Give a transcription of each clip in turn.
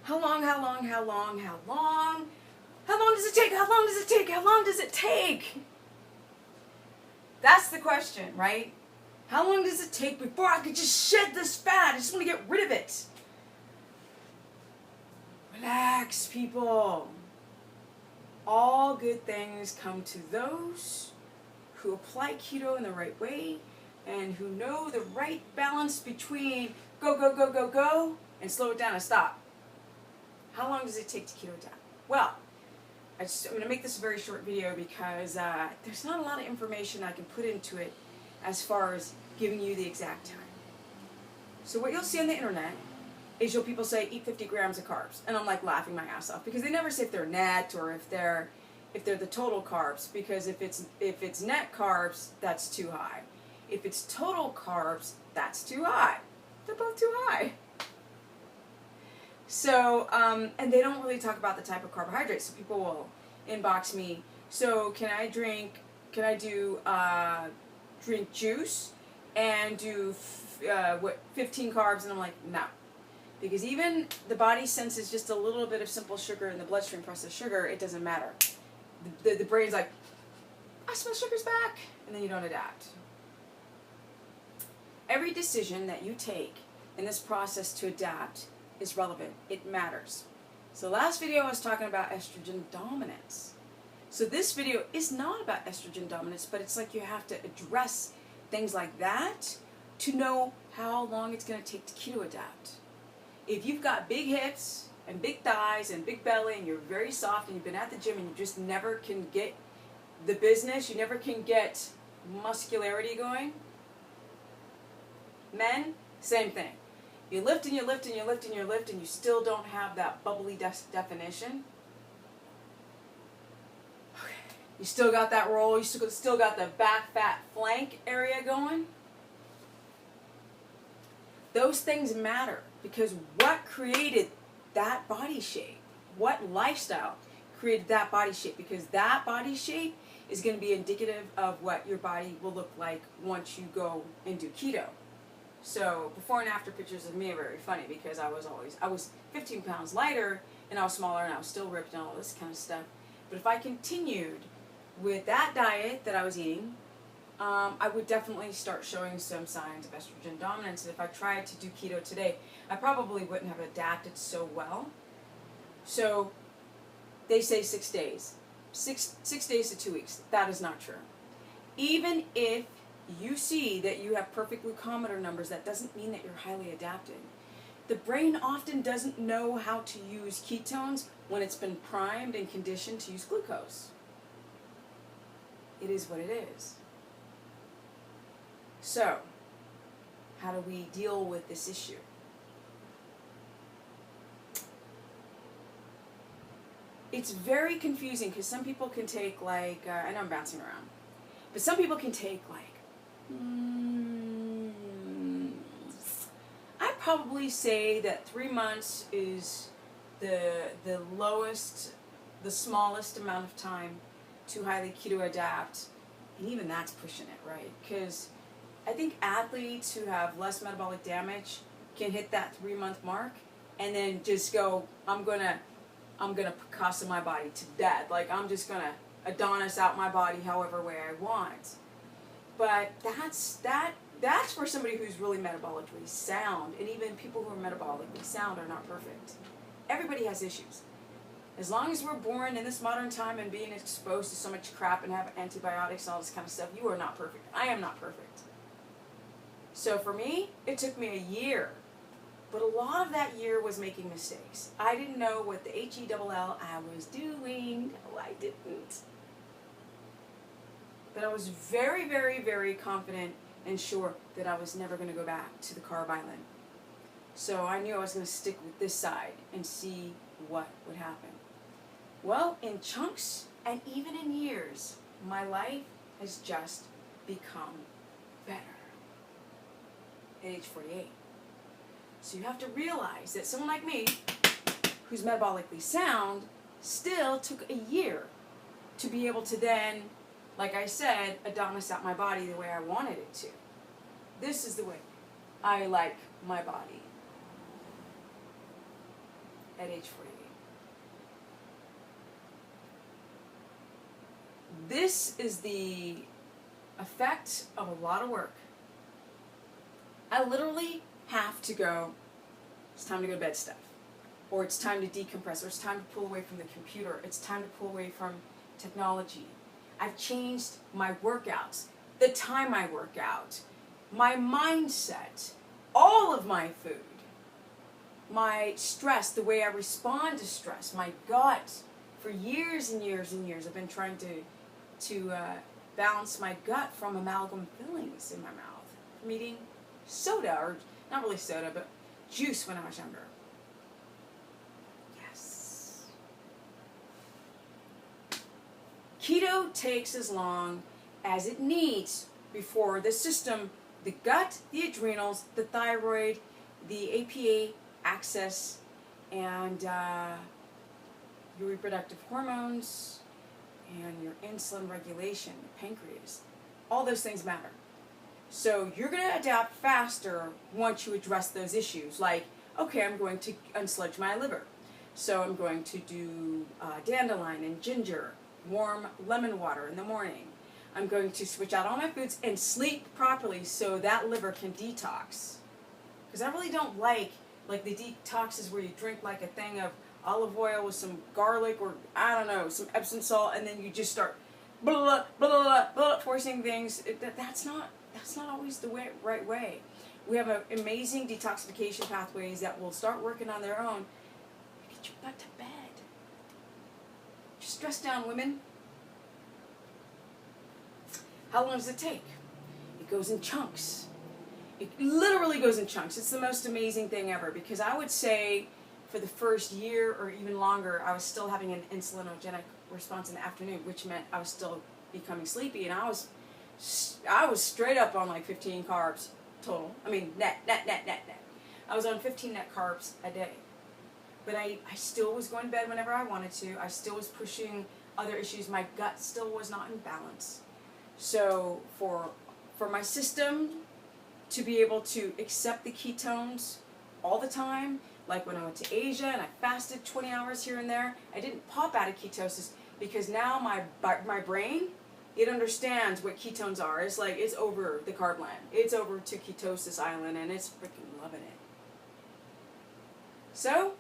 How long? How long? How long? How long? How long does it take? How long does it take? How long does it take? That's the question, right? How long does it take before I could just shed this fat? I just want to get rid of it. Relax, people. All good things come to those who apply keto in the right way and who know the right balance between go, go, go, go, go, and slow it down and stop. How long does it take to keto down? Well, I'm going to make this a very short video because there's not a lot of information I can put into it as far as giving you the exact time. So what you'll see on the internet is people say eat 50 grams of carbs, and I'm like laughing my ass off because they never say if they're net or if they're the total carbs, because if it's net carbs, that's too high. If it's total carbs, that's too high. They're both too high. So, and they don't really talk about the type of carbohydrates. So people will inbox me. So can I drink juice and do 15 carbs? And I'm like, no. Because even the body senses just a little bit of simple sugar in the bloodstream, processed sugar, it doesn't matter. The brain's like, I smell sugar's back, and then you don't adapt. Every decision that you take in this process to adapt is relevant. It matters. So last video I was talking about estrogen dominance. So this video is not about estrogen dominance, but it's like you have to address things like that to know how long it's going to take to keto adapt. If you've got big hips and big thighs and big belly and you're very soft and you've been at the gym and you just never can get the business, you never can get muscularity going. Men, same thing. You lift and you lift and you lift and you lift and you still don't have that bubbly definition. Okay. You still got that roll, you still got the back fat flank area going. Those things matter because what created that body shape? What lifestyle created that body shape? Because that body shape is going to be indicative of what your body will look like once you go and do keto. So before and after pictures of me are very funny because I was 15 pounds lighter and I was smaller and I was still ripped and all this kind of stuff. But if I continued with that diet that I was eating, I would definitely start showing some signs of estrogen dominance. And if I tried to do keto today, I probably wouldn't have adapted so well. So they say 6 days. 6 days to 2 weeks. That is not true. Even if you see that you have perfect glucometer numbers, that doesn't mean that you're highly adapted. The brain often doesn't know how to use ketones when it's been primed and conditioned to use glucose. It is what it is. So, how do we deal with this issue? It's very confusing because some people can take I know I'm bouncing around, but some people can take I'd probably say that 3 months is the lowest, the smallest amount of time to highly keto adapt, and even that's pushing it, right? Because I think athletes who have less metabolic damage can hit that 3 month mark and then just go, I'm gonna Picasso my body to death. Like I'm just gonna Adonis out my body however way I want. But that's for somebody who's really metabolically sound, and even people who are metabolically sound are not perfect. Everybody has issues. As long as we're born in this modern time and being exposed to so much crap and have antibiotics and all this kind of stuff, you are not perfect. I am not perfect. So for me, it took me a year. But a lot of that year was making mistakes. I didn't know what the HELL I was doing. No, I didn't. But I was very, very, very confident and sure that I was never going to go back to the carb island. So I knew I was going to stick with this side and see what would happen. Well, in chunks and even in years, my life has just become better at age 48. So you have to realize that someone like me, who's metabolically sound, still took a year to be able to then, like I said, Adonis out my body the way I wanted it to. This is the way I like my body. at age 48. This is the effect of a lot of work. I literally have to go, it's time to go to bed stuff. Or it's time to decompress, or it's time to pull away from the computer, it's time to pull away from technology. I've changed my workouts, the time I work out, my mindset, all of my food, my stress, the way I respond to stress, my gut. For years and years and years, I've been trying to balance my gut from amalgam fillings in my mouth, from eating soda, or not really soda, but juice when I was younger. Yes. Keto takes as long as it needs before the system, the gut, the adrenals, the thyroid, the APA axis, and your reproductive hormones, and your insulin regulation, your pancreas. All those things matter. So you're going to adapt faster once you address those issues. Like, okay, I'm going to unsludge my liver. So I'm going to do dandelion and ginger, warm lemon water in the morning. I'm going to switch out all my foods and sleep properly so that liver can detox. Because I really don't like the detoxes where you drink like a thing of olive oil with some garlic, or I don't know, some Epsom salt, and then you just start blah, blah, blah, blah, forcing things. That's not always the right way. We have amazing detoxification pathways that will start working on their own. Get your butt to bed. Just stress down, women. How long does it take? It goes in chunks. It literally goes in chunks. It's the most amazing thing ever, because I would say for the first year or even longer, I was still having an insulinogenic response in the afternoon, which meant I was still becoming sleepy, and I was straight up on like 15 carbs total. I mean, net. I was on 15 net carbs a day. But I still was going to bed whenever I wanted to. I still was pushing other issues. My gut still was not in balance. So for my system to be able to accept the ketones all the time, like when I went to Asia and I fasted 20 hours here and there, I didn't pop out of ketosis, because now my brain, it understands what ketones are. It's like, it's over the carb land. It's over to ketosis island, and it's freaking loving it. So,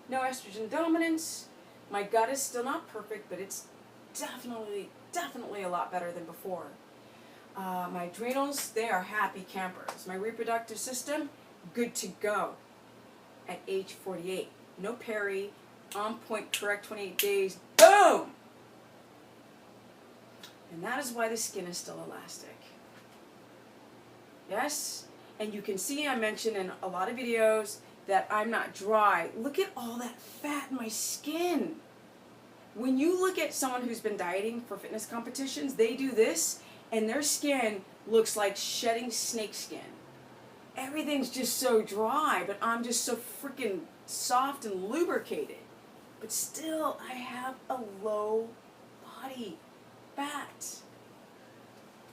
no estrogen dominance. My gut is still not perfect, but it's definitely a lot better than before. My adrenals, they are happy campers. My reproductive system, good to go at age 48. No peri, on point, correct 28 days, boom! And that is why the skin is still elastic. Yes? And you can see, I mentioned in a lot of videos that I'm not dry. Look at all that fat in my skin. When you look at someone who's been dieting for fitness competitions, they do this, and their skin looks like shedding snake skin. Everything's just so dry, but I'm just so freaking soft and lubricated. But still, I have a low body fat.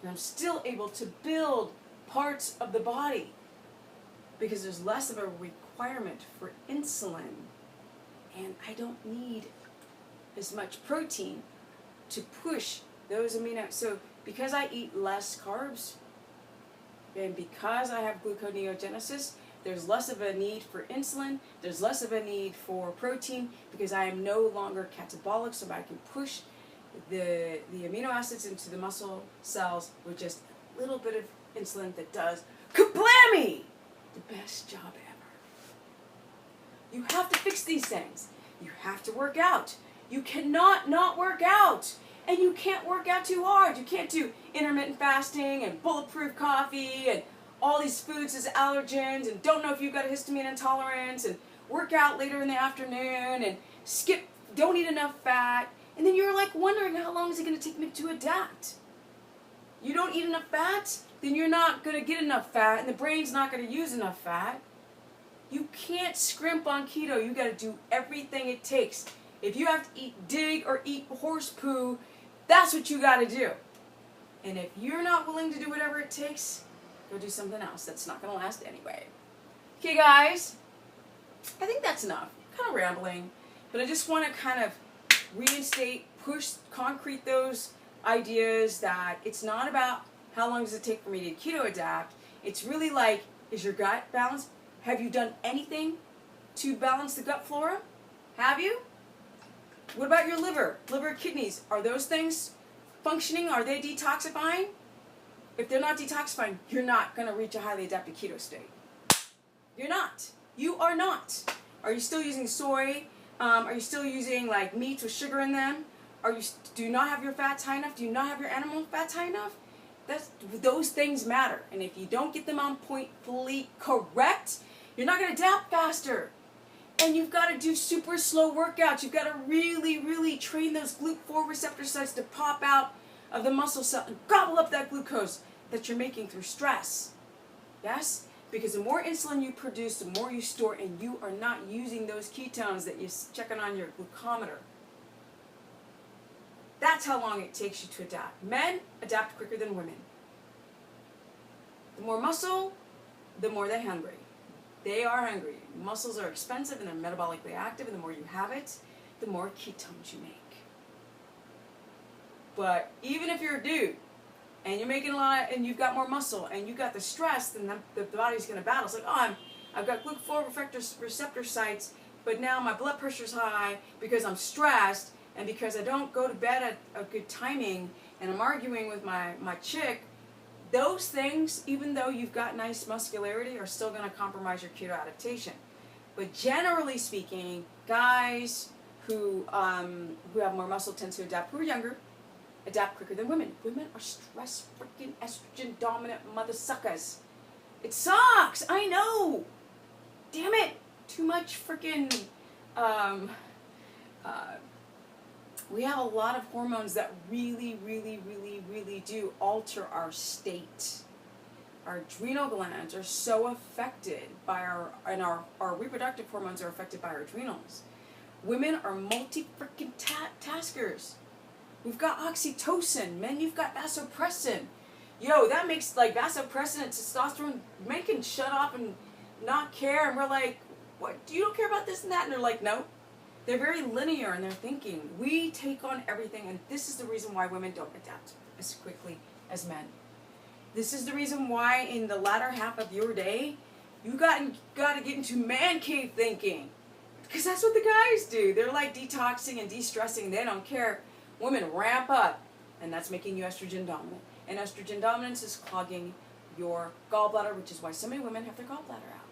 And I'm still able to build parts of the body because there's less of a requirement for insulin. And I don't need as much protein to push those amino acids. So because I eat less carbs, and because I have gluconeogenesis, there's less of a need for insulin, there's less of a need for protein, because I am no longer catabolic, so I can push the amino acids into the muscle cells with just a little bit of insulin that does kablammy! The best job ever. You have to fix these things. You have to work out. You cannot not work out. And you can't work out too hard. You can't do intermittent fasting and bulletproof coffee and all these foods as allergens and don't know if you've got a histamine intolerance and work out later in the afternoon and don't eat enough fat. And then you're like wondering, how long is it going to take me to adapt? You don't eat enough fat, then you're not going to get enough fat and the brain's not going to use enough fat. You can't scrimp on keto. You got to do everything it takes. If you have to eat dig or eat horse poo, that's what you got to do. And if you're not willing to do whatever it takes, go do something else that's not going to last anyway. Okay, guys, I think that's enough. kind of rambling, but I just want to kind of reinstate, push, concrete those ideas that it's not about how long does it take for me to keto adapt. It's really like, is your gut balanced? Have you done anything to balance the gut flora? Have you? What about your liver, kidneys? Are those things functioning? Are they detoxifying? If they're not detoxifying, you're not going to reach a highly adapted keto state. You're not. You are not. Are you still using soy? Are you still using like meats with sugar in them? Do you not have your fats high enough? Do you not have your animal fats high enough? Those things matter. And if you don't get them on point fully correct, you're not going to adapt faster. And you've got to do super slow workouts. You've got to really, really train those GLUT4 receptor sites to pop out of the muscle cell and gobble up that glucose that you're making through stress. Yes? Because the more insulin you produce, the more you store, and you are not using those ketones that you're checking on your glucometer. That's how long it takes you to adapt. Men adapt quicker than women. The more muscle, the more they're hungry. They are hungry. Muscles are expensive and they're metabolically active, and the more you have it, the more ketones you make. But even if you're a dude and you're making a lot and you've got more muscle and you've got the stress, then the body's going to battle. It's like, oh, I've got GLUT4 receptor sites, but now my blood pressure's high because I'm stressed and because I don't go to bed at a good timing and I'm arguing with my chick. Those things, even though you've got nice muscularity, are still going to compromise your keto adaptation. But generally speaking, guys who have more muscle tend to adapt, who are younger, adapt quicker than women. Women are stress freaking estrogen dominant mother suckers. It sucks. I know. Damn it. Too much freaking. We have a lot of hormones that really, really, really, really do alter our state. Our adrenal glands are so affected by our reproductive hormones are affected by our adrenals. Women are multi-freaking-taskers. We've got oxytocin. Men, you've got vasopressin. Yo, that makes like vasopressin and testosterone. Men can shut off and not care. And we're like, what? You don't care about this and that? And they're like, no. They're very linear in their thinking. We take on everything, and this is the reason why women don't adapt as quickly as men. This is the reason why in the latter half of your day, you got to get into man cave thinking. Because that's what the guys do. They're like detoxing and de-stressing. They don't care. Women ramp up, and that's making you estrogen dominant. And estrogen dominance is clogging your gallbladder, which is why so many women have their gallbladder out.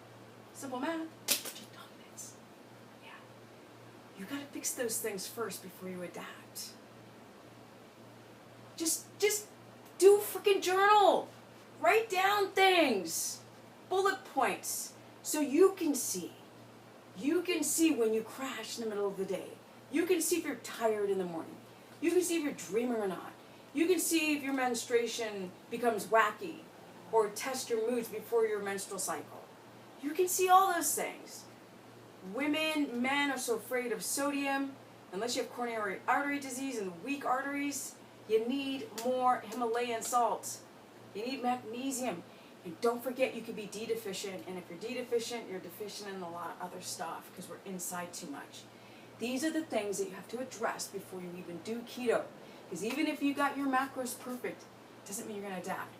Simple math. Estrogen dominance. Yeah. You got to fix those things first before you adapt. Just do a freaking journal. Write down things. Bullet points. So you can see. You can see when you crash in the middle of the day. You can see if you're tired in the morning. You can see if you're dreaming or not. You can see if your menstruation becomes wacky or test your moods before your menstrual cycle. You can see all those things. Women, men are so afraid of sodium. Unless you have coronary artery disease and weak arteries, you need more Himalayan salt. You need magnesium. And don't forget you could be D deficient. And if you're D deficient, you're deficient in a lot of other stuff because we're inside too much. These are the things that you have to address before you even do keto. Because even if you got your macros perfect, doesn't mean you're going to adapt.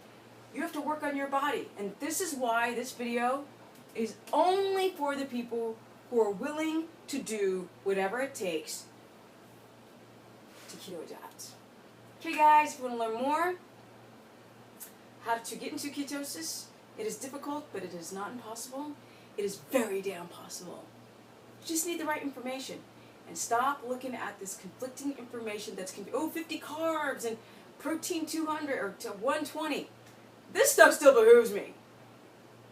You have to work on your body. And this is why this video is only for the people who are willing to do whatever it takes to keto adapt. Okay guys, if you want to learn more how to get into ketosis, it is difficult, but it is not impossible. It is very damn possible. You just need the right information. And stop looking at this conflicting information that's 50 carbs and protein 200 or to 120. This stuff still behooves me.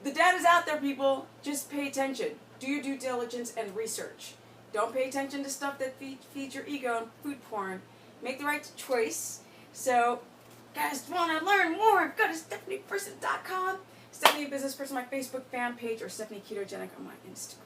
The data's out there, people. Just pay attention. Do your due diligence and research. Don't pay attention to stuff that feeds your ego and food porn. Make the right choice. So, guys, want to learn more? Go to StephaniePerson.com. Stephanie Business Person, my Facebook fan page, or Stephanie Ketogenic on my Instagram.